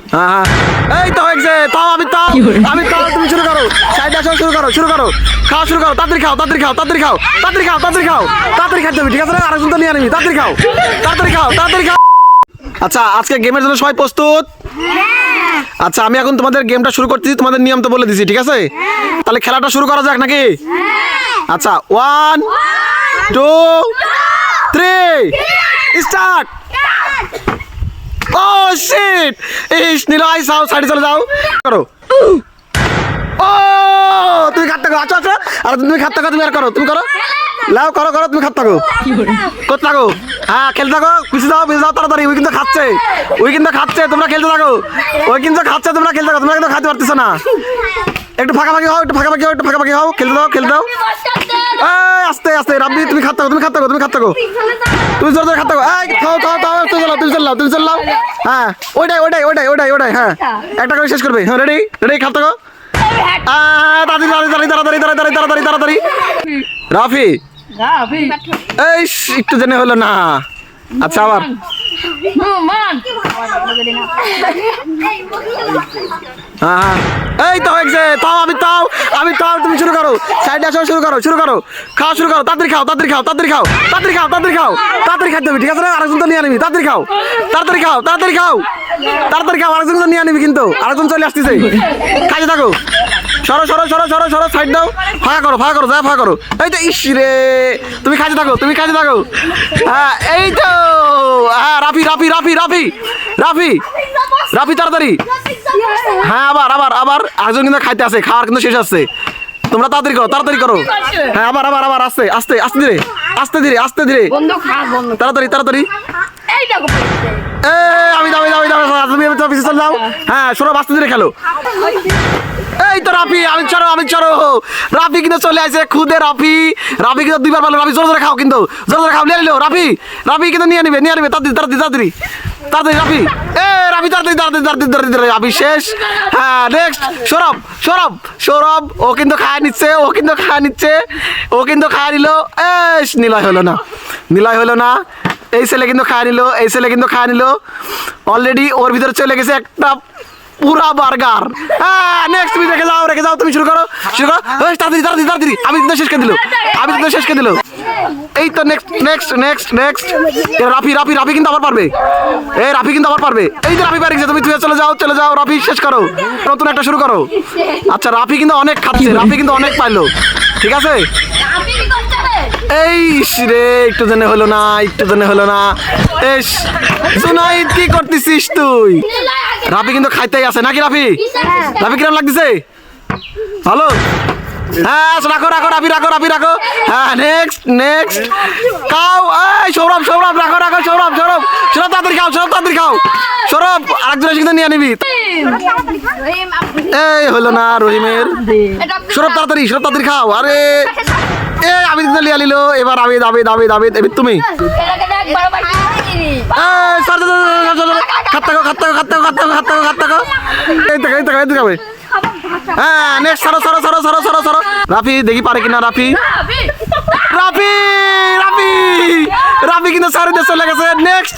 হ্যাঁ হ্যাঁ এই তো হয়েছে তাও আমি তাও তুমি শুরু করো সাইড আসো শুরু করো খাওয়া শুরু করো তাড়াতাড়ি খাও তাড়াতাড়ি খাইতে হবে ঠিক আছে আরেকজন তো নিয়ে আনবি তাড়াতাড়ি খাও আচ্ছা আজকে গেমের জন্য সবাই প্রস্তুত আচ্ছা আমি এখন তোমাদের গেমটা শুরু করতেছি তোমাদের নিয়ম তো বলে দিছি ঠিক আছে তাহলে খেলাটা শুরু করা যাক নাকি আচ্ছা 1 2 3 স্টার্ট ও শিট ইস নিলয় যাও সাইডে চলে যাও করো ও তুমি খাতে গো আচ্ছা আর তুমি খাতে গো তুমি আর করো তুমি করো লাও করো তুমি খাতে গো কত থাকো হ্যাঁ খেলতে থাকো পিছে যাও তাড়াতাড়ি ওই কিন্তু খাচ্ছে তোমরা খেলতে থাকো ওই কিন্তু খাচ্ছে তোমরা খেলতে থাকো তোমরা কিন্তু খাইতে পারতেছ না একটু ফাঁকাফাঁকি হও খেলতে দাও এই আস্তে আস্তে রাব্বি তুমি খাতে থাকো তুমি জোরে খাতে থাকো এই খাও তুমি চালাও হ্যাঁ ওইটাই হ্যাঁ একটা করে শেষ করবে হ্যাঁ রেডি খাতে থাকো তাড়াতাড়ি রাফি এই একটু জেনে হলো না আচ্ছা আবার হ্যাঁ এই তো হয়েছে আমি তুমি শুরু করো সাইডে আসো শুরু করো খাওয়া শুরু করো তাড়াতাড়ি খাও তাড়াতাড়ি খাইতে হবে ঠিক আছে আরেকজন তো নিয়ে আনবি তাড়াতাড়ি খাও আরেকজন তো নিয়ে আনবি কিন্তু আরেকজন চলে আসতেছে খাইতে থাকো সরো সাইড দাও ফাঁকা করো যা ফাঁকা করো এই তো ইস রে তুমি খাইতে থাকো হ্যাঁ এই তো হ্যাঁ রাফি তাড়াতাড়ি হ্যাঁ আবার আরেকজন কিন্তু খাইতে আছে খাওয়ার কিন্তু শেষ আছে তোমরা তাড়াতাড়ি করো হ্যাঁ আবার আস্তে ধীরে তাড়াতাড়ি আমি তুমি পিছিয়ে চলে যাও হ্যাঁ সরব আস্তে ধীরে খেলো এই তো রাফি আমি চড়ো রাফি কিন্তু চলে আসে খুদে রাফি কিন্তু দুইবার বলো রাফি জোরে খাও কিন্তু জোরে খাও নিয়ে নিলো রাফি কিন্তু নিয়ে নিবে তাড়াতাড়ি রাফি রাফি তাড়াতাড়ি রাফি শেষ হ্যাঁ নেক্সট সৌরভ ও কিন্তু খায় নিচ্ছে ও কিন্তু খায় নিল নিলয় হলো না এই ছেলে কিন্তু খায় নিল অলরেডি ওর ভিতরে চলে গেছে একটা পুরা বার্গার হ্যাঁ নেক্সট তুমি রেখে যাও তুমি শুরু করো তাড়াতাড়ি আমি কিন্তু শেষ করে দিল এই তো নেক্সট রাফি কিন্তু আবার পারবে এই যে রাফি পারে তুমি চলে যাও রাফি শেষ করো নতুন একটা শুরু করো আচ্ছা রাফি কিন্তু অনেক খাচ্ছে রাফি কিন্তু অনেক পাইলো ঠিক আছে এই রে একটু জেনে হলো না এস জুনাইদ কি করতেছিস তুই রাফি কিন্তু খাইতেই আছে নাকি রাফি কিরম লাগতেছে ভালো হ্যাঁ রাখো রাখো হ্যাঁ নেক্সট খাও এই সৌরভ রাখো সৌরভ তাড়াতাড়ি খাও সৌরভ আরেকজনের সাথে নিয়ে নিবি এই হলো না রহিমের সৌরভ তাড়াতাড়ি খাও আরে আমি লিয়া লিলো এবার আবিদ তুমি হ্যাঁ নেক্সট সরো রাফি দেখি পারে কিনা রাফি কিন্তু সারি চলে গেছে নেক্সট